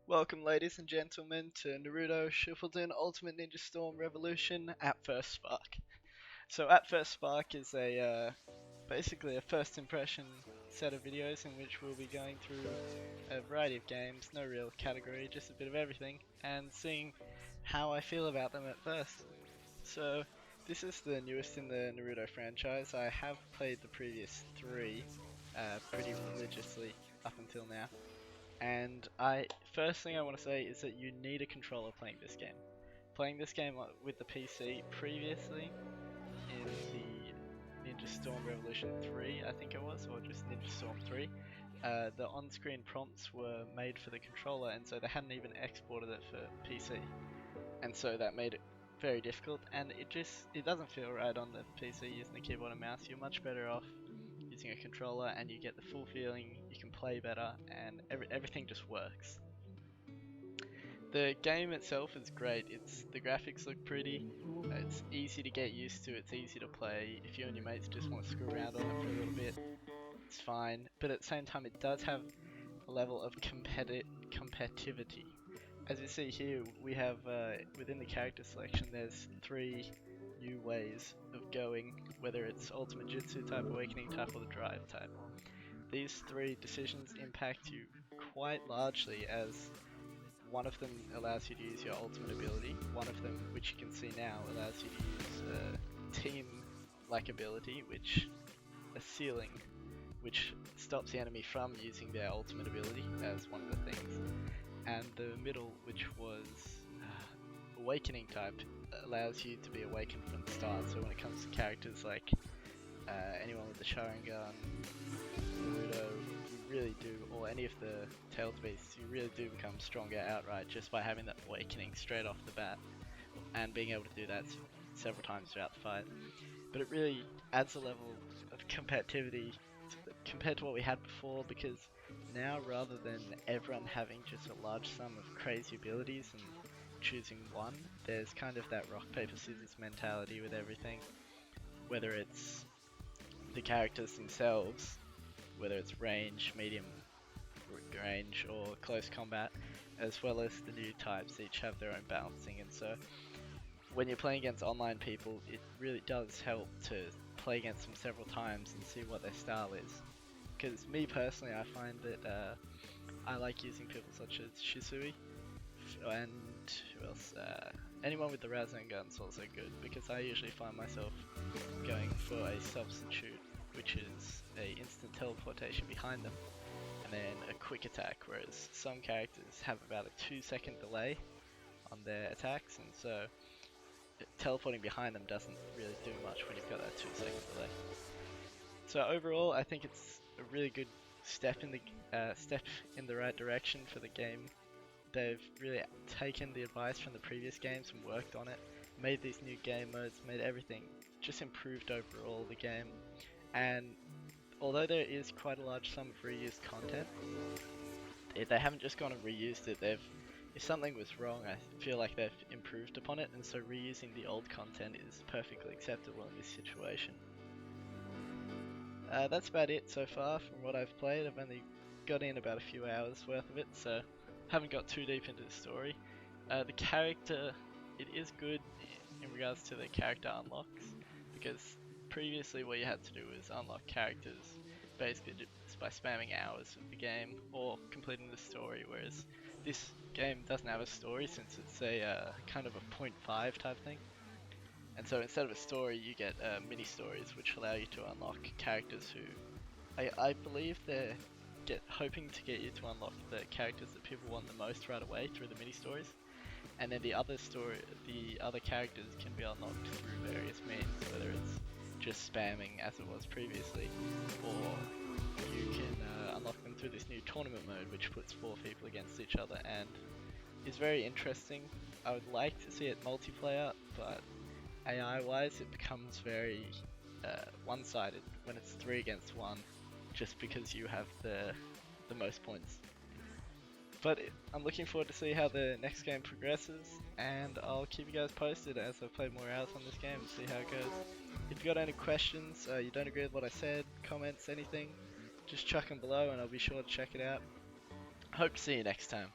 Welcome, ladies and gentlemen, to Naruto Shippuden Ultimate Ninja Storm Revolution at First Spark. So, at First Spark is basically a first impression set of videos in which we'll be going through a variety of games, no real category, just a bit of everything, and seeing how I feel about them at first. So, this is the newest in the Naruto franchise. I have played the previous three pretty religiously up until now. And first thing I want to say is that you need a controller playing this game. Playing this game with the PC previously in the Ninja Storm Revolution 3, I think it was, or just Ninja Storm 3, the on-screen prompts were made for the controller, and so they hadn't even exported it for PC. And so that made it very difficult, and it doesn't feel right on the PC using the keyboard and mouse. You're much better off using a controller, and you get the full feeling, you can play better, and everything just works. The game itself is great. The graphics look pretty, it's easy to get used to, it's easy to play. If you and your mates just want to screw around on it for a little bit, it's fine. But at the same time, it does have a level of competitivity. As you see here, we have within the character selection, there's three new ways of going, whether it's Ultimate Jutsu type, Awakening type, or the Drive type. These three decisions impact you quite largely, as one of them allows you to use your ultimate ability, one of them, which you can see now, allows you to use team-like ability, a ceiling, which stops the enemy from using their ultimate ability as one of the things. And the middle, which was Awakening type, allows you to be awakened from the start. So when it comes to characters like anyone with the Sharingan, Naruto, you really do, or any of the tailed beasts, you really do become stronger outright just by having that awakening straight off the bat, and being able to do that several times throughout the fight. But it really adds a level of competitivity compared to what we had before, because now, rather than everyone having just a large sum of crazy abilities and choosing one, there's kind of that rock, paper, scissors mentality with everything. Whether it's the characters themselves, whether it's range, medium range, or close combat, as well as the new types, each have their own balancing. And so when you're playing against online people, it really does help to play against them several times and see what their style is. Because me personally, I find that I like using people such as Shisui, and who else? Anyone with the Rasengan is also good, because I usually find myself going for a substitute, which is a instant teleportation behind them, and then a quick attack, whereas some characters have about a 2-second delay on their attacks, and so teleporting behind them doesn't really do much when you've got that 2-second delay. So overall, I think it's a really good step in the right direction for the game. They've really taken the advice from the previous games and worked on it, made these new game modes, made everything, just improved overall the game. And although there is quite a large sum of reused content, they haven't just gone and reused it. If something was wrong, I feel like they've improved upon it, and so reusing the old content is perfectly acceptable in this situation. That's about it so far from what I've played. I've only got in about a few hours worth of it, so haven't got too deep into the story. The character, it is good in regards to the character unlocks, because previously what you had to do was unlock characters basically just by spamming hours of the game or completing the story, whereas this game doesn't have a story since it's a kind of a 0.5 type thing. And so instead of a story, you get mini stories, which allow you to unlock characters who I believe they're hoping to get you to unlock the characters that people want the most right away through the mini stories, and then the other characters can be unlocked through various means, whether it's just spamming as it was previously, or you can unlock them through this new tournament mode, which puts 4 people against each other and is very interesting. I would like to see it multiplayer, but AI wise it becomes very one-sided when it's 3 against 1, just because you have the most points. But I'm looking forward to see how the next game progresses, and I'll keep you guys posted as I play more hours on this game and see how it goes. If you got any questions, you don't agree with what I said, comments, anything, just chuck them below and I'll be sure to check it out. Hope to see you next time.